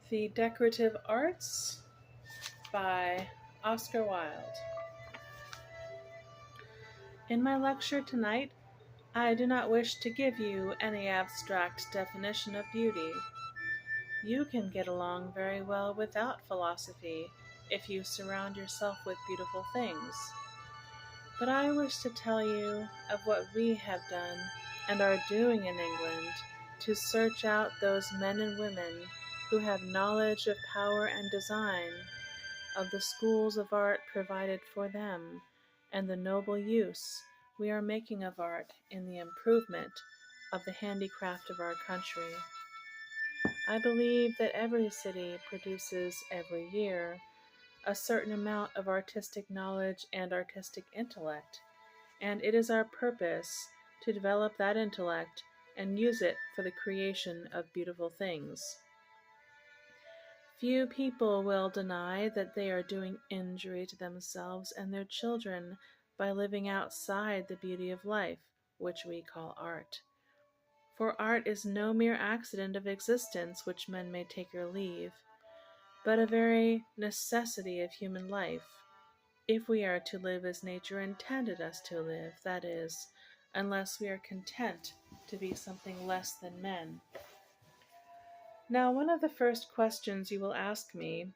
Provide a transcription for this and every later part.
The Decorative Arts by Oscar Wilde. In my lecture tonight, I do not wish to give you any abstract definition of beauty. You can get along very well without philosophy if you surround yourself with beautiful things. But I wish to tell you of what we have done and are doing in England to search out those men and women who have knowledge of power and design, of the schools of art provided for them, and the noble use we are making of art in the improvement of the handicraft of our country. I believe that every city produces every year a certain amount of artistic knowledge and artistic intellect, and it is our purpose to develop that intellect and use it for the creation of beautiful things. Few people will deny that they are doing injury to themselves and their children by living outside the beauty of life, which we call art. For art is no mere accident of existence which men may take or leave, but a very necessity of human life, if we are to live as nature intended us to live, that is, unless we are content to be something less than men. Now, one of the first questions you will ask me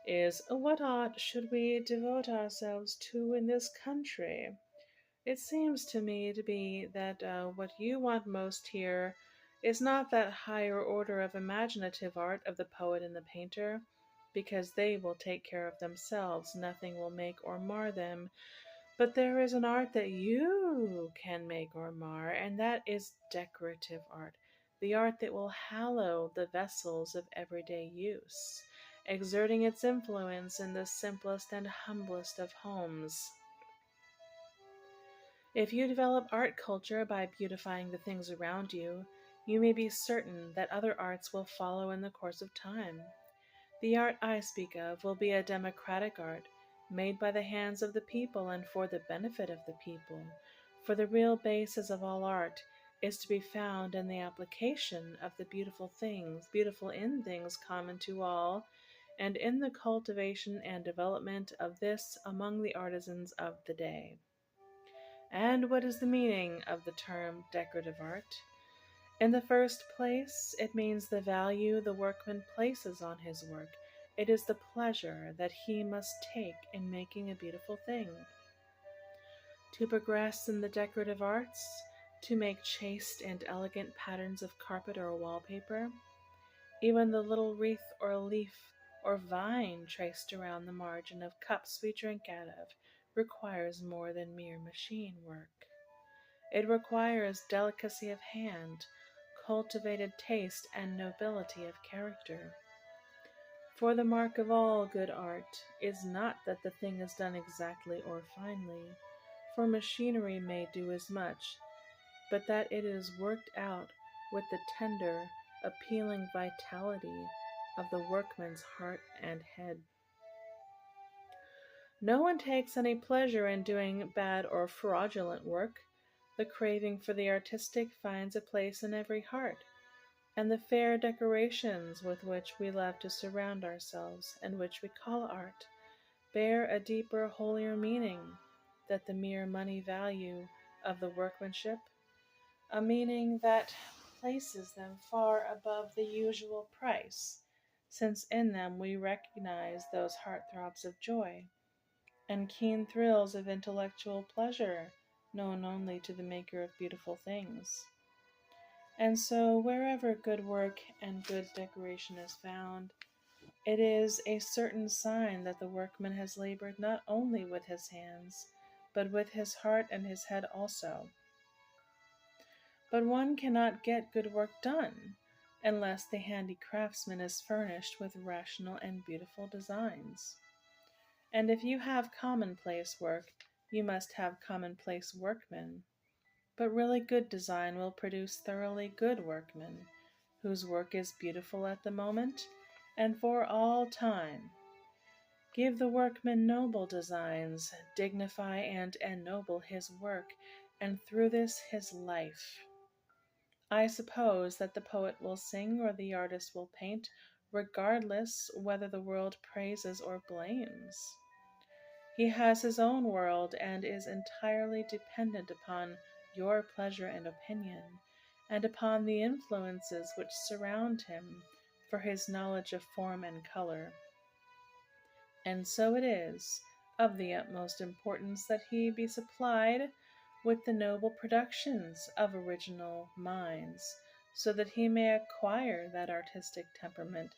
is, what art should we devote ourselves to in this country? It seems to me to be that what you want most here is not that higher order of imaginative art of the poet and the painter, because they will take care of themselves, nothing will make or mar them, but there is an art that you can make or mar, and that is decorative art, the art that will hallow the vessels of everyday use, exerting its influence in the simplest and humblest of homes. If you develop art culture by beautifying the things around you, you may be certain that other arts will follow in the course of time. The art I speak of will be a democratic art, made by the hands of the people and for the benefit of the people, for the real basis of all art is to be found in the application of the beautiful in things common to all, and in the cultivation and development of this among the artisans of the day. And what is the meaning of the term decorative art? In the first place, it means the value the workman places on his work. It is the pleasure that he must take in making a beautiful thing. To progress in the decorative arts, to make chaste and elegant patterns of carpet or wallpaper, even the little wreath or leaf or vine traced around the margin of cups we drink out of, requires more than mere machine work. It requires delicacy of hand, cultivated taste, and nobility of character. For the mark of all good art is not that the thing is done exactly or finely, for machinery may do as much, but that it is worked out with the tender, appealing vitality of the workman's heart and head. No one takes any pleasure in doing bad or fraudulent work. The craving for the artistic finds a place in every heart, and the fair decorations with which we love to surround ourselves, and which we call art, bear a deeper, holier meaning than the mere money value of the workmanship, a meaning that places them far above the usual price, since in them we recognize those heart-throbs of joy and keen thrills of intellectual pleasure known only to the maker of beautiful things. And so, wherever good work and good decoration is found, it is a certain sign that the workman has labored not only with his hands, but with his heart and his head also. But one cannot get good work done unless the handicraftsman is furnished with rational and beautiful designs. And if you have commonplace work, you must have commonplace workmen. But really good design will produce thoroughly good workmen, whose work is beautiful at the moment and for all time. Give the workman noble designs, dignify and ennoble his work, and through this his life. I suppose that the poet will sing, or the artist will paint, regardless whether the world praises or blames. He has his own world and is entirely dependent upon your pleasure and opinion, and upon the influences which surround him for his knowledge of form and color. And so it is of the utmost importance that he be supplied with the noble productions of original minds, so that he may acquire that artistic temperament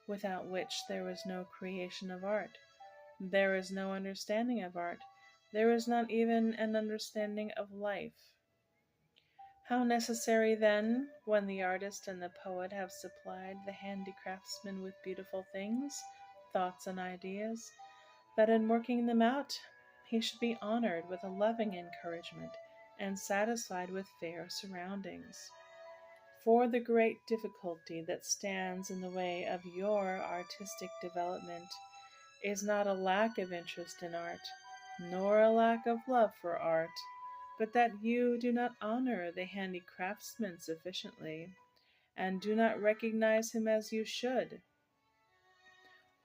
without which there is no creation of art, there is no understanding of art, there is not even an understanding of life. How necessary, then, when the artist and the poet have supplied the handicraftsman with beautiful things, thoughts, and ideas, that in working them out he should be honored with a loving encouragement and satisfied with fair surroundings. For the great difficulty that stands in the way of your artistic development is not a lack of interest in art, nor a lack of love for art, but that you do not honor the handicraftsman sufficiently, and do not recognize him as you should.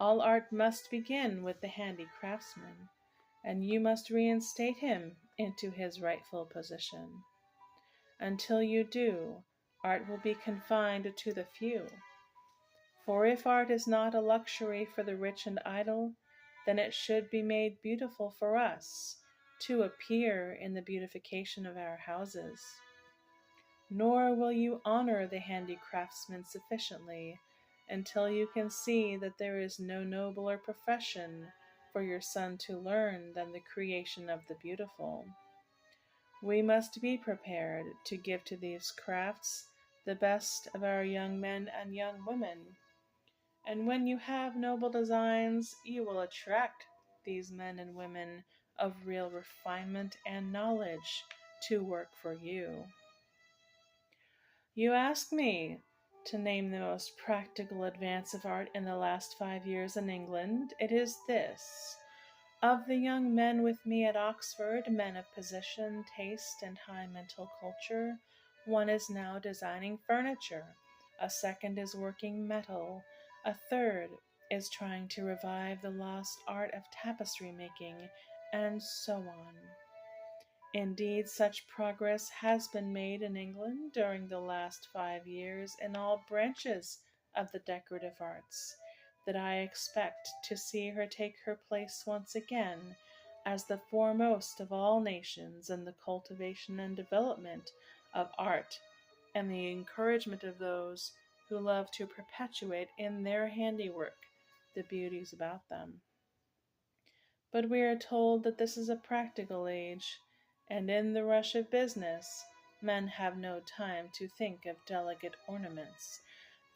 All art must begin with the handicraftsman, and you must reinstate him into his rightful position. Until you do, art will be confined to the few. For if art is not a luxury for the rich and idle, then it should be made beautiful for us, to appear in the beautification of our houses. Nor will you honor the handicraftsman sufficiently until you can see that there is no nobler profession for your son to learn than the creation of the beautiful. We must be prepared to give to these crafts the best of our young men and young women, and when you have noble designs, you will attract these men and women of real refinement and knowledge to work for you. You ask me to name the most practical advance of art in the last 5 years in England. It is this. Of the young men with me at Oxford, men of position, taste, and high mental culture, one is now designing furniture, a second is working metal, a third is trying to revive the lost art of tapestry making, and so on. Indeed, such progress has been made in England during the last 5 years in all branches of the decorative arts, that I expect to see her take her place once again as the foremost of all nations in the cultivation and development of art and the encouragement of those who love to perpetuate in their handiwork the beauties about them. But we are told that this is a practical age, and in the rush of business men have no time to think of delicate ornaments,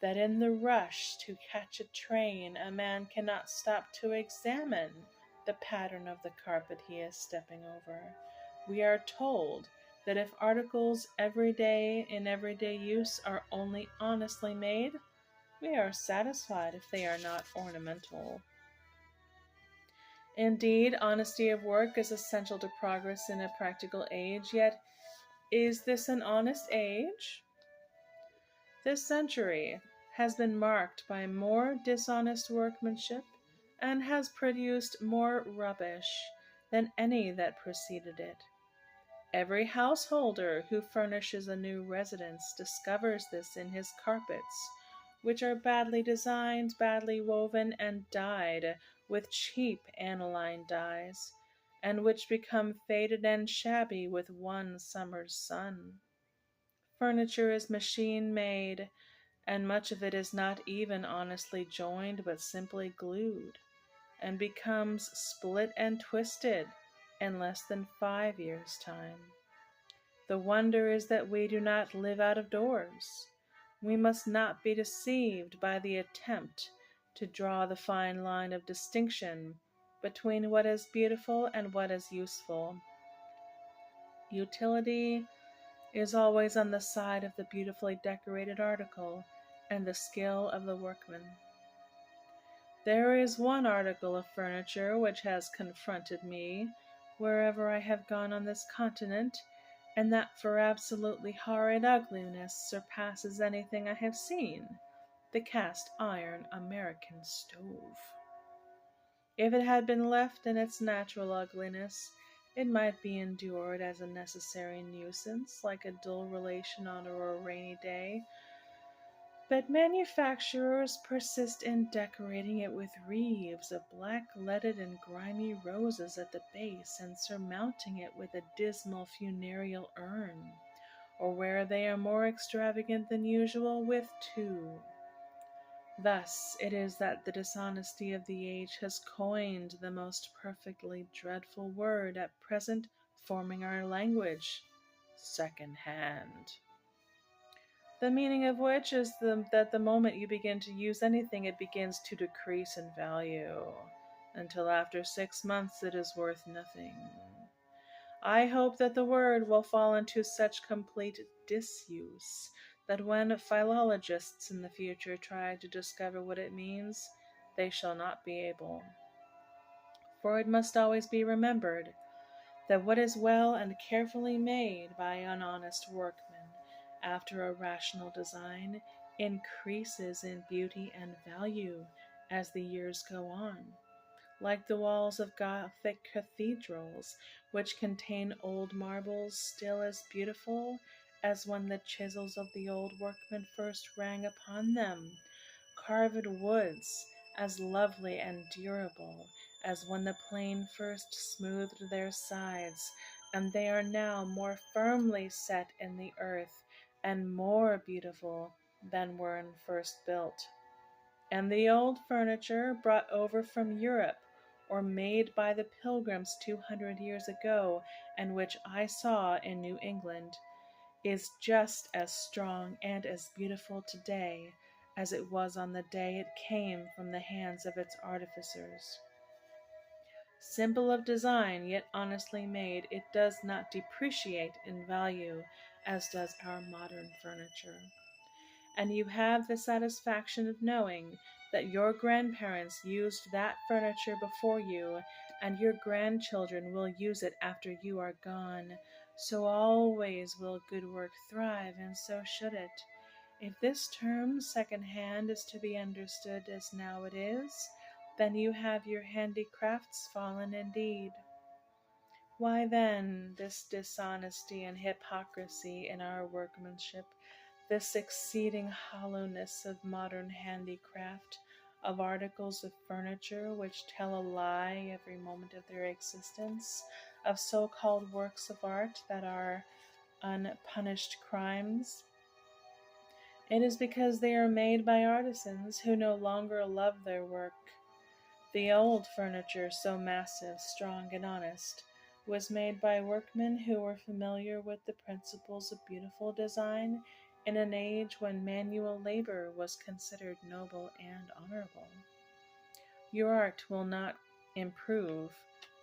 that in the rush to catch a train a man cannot stop to examine the pattern of the carpet he is stepping over. We are told that if articles in everyday use are only honestly made, we are satisfied if they are not ornamental. Indeed, honesty of work is essential to progress in a practical age, yet is this an honest age? This century has been marked by more dishonest workmanship and has produced more rubbish than any that preceded it. Every householder who furnishes a new residence discovers this in his carpets, which are badly designed, badly woven, and dyed with cheap aniline dyes, and which become faded and shabby with one summer's sun. Furniture is machine-made, and much of it is not even honestly joined but simply glued, and becomes split and twisted in less than 5 years' time. The wonder is that we do not live out of doors. We must not be deceived by the attempt to draw the fine line of distinction between what is beautiful and what is useful. Utility is always on the side of the beautifully decorated article and the skill of the workman. There is one article of furniture which has confronted me wherever I have gone on this continent, and that for absolutely horrid ugliness surpasses anything I have seen. the cast iron American stove. If it had been left in its natural ugliness, it might be endured as a necessary nuisance, like a dull relation on a rainy day, but manufacturers persist in decorating it with wreaths of black leaded and grimy roses at the base, and surmounting it with a dismal funereal urn, or where they are more extravagant than usual, with two. Thus it is that the dishonesty of the age has coined the most perfectly dreadful word at present forming our language, second hand. The meaning of which is that the moment you begin to use anything, it begins to decrease in value, until after 6 months it is worth nothing. I hope that the word will fall into such complete disuse that when philologists in the future try to discover what it means, they shall not be able. For it must always be remembered that what is well and carefully made by an honest workman, after a rational design, increases in beauty and value as the years go on, like the walls of Gothic cathedrals, which contain old marbles still as beautiful as when the chisels of the old workmen first rang upon them, carved woods as lovely and durable as when the plane first smoothed their sides, and they are now more firmly set in the earth and more beautiful than when first built. And the old furniture brought over from Europe, or made by the Pilgrims 200 years ago, and which I saw in New England, is just as strong and as beautiful today as it was on the day it came from the hands of its artificers. Simple of design, yet honestly made, it does not depreciate in value as does our modern furniture. And you have the satisfaction of knowing that your grandparents used that furniture before you, and your grandchildren will use it after you are gone. So always will good work thrive, and so should it. If this term second hand is to be understood as now it is, then you have your handicrafts fallen indeed. Why then this dishonesty and hypocrisy in our workmanship, this exceeding hollowness of modern handicraft, of articles of furniture which tell a lie every moment of their existence, of so-called works of art that are unpunished crimes? It is because they are made by artisans who no longer love their work. The old furniture, so massive, strong, and honest, was made by workmen who were familiar with the principles of beautiful design in an age when manual labor was considered noble and honorable. Your art will not improve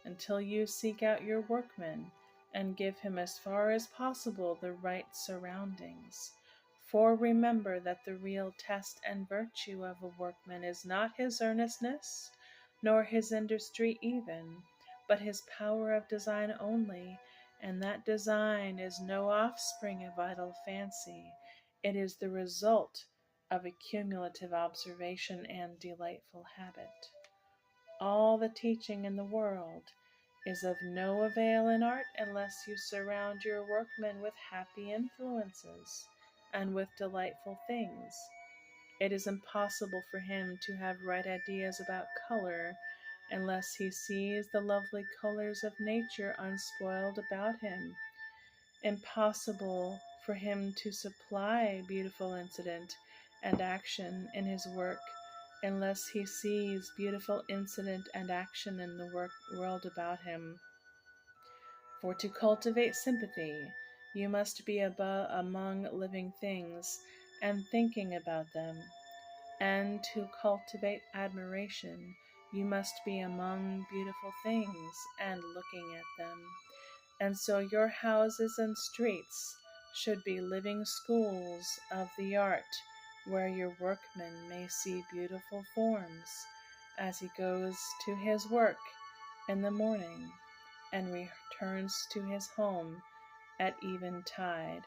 until you seek out your workman and give him as far as possible the right surroundings. For remember that the real test and virtue of a workman is not his earnestness, nor his industry even, but his power of design only, and that design is no offspring of idle fancy. It is the result of accumulative observation and delightful habit. All the teaching in the world is of no avail in art unless you surround your workman with happy influences and with delightful things. It is impossible for him to have right ideas about color unless he sees the lovely colors of nature unspoiled about him. Impossible for him to supply beautiful incident and action in his work unless he sees beautiful incident and action in the world about him. For to cultivate sympathy, you must be among living things and thinking about them, and to cultivate admiration, you must be among beautiful things and looking at them. And so your houses and streets should be living schools of the art, where your workman may see beautiful forms as he goes to his work in the morning and returns to his home at eventide.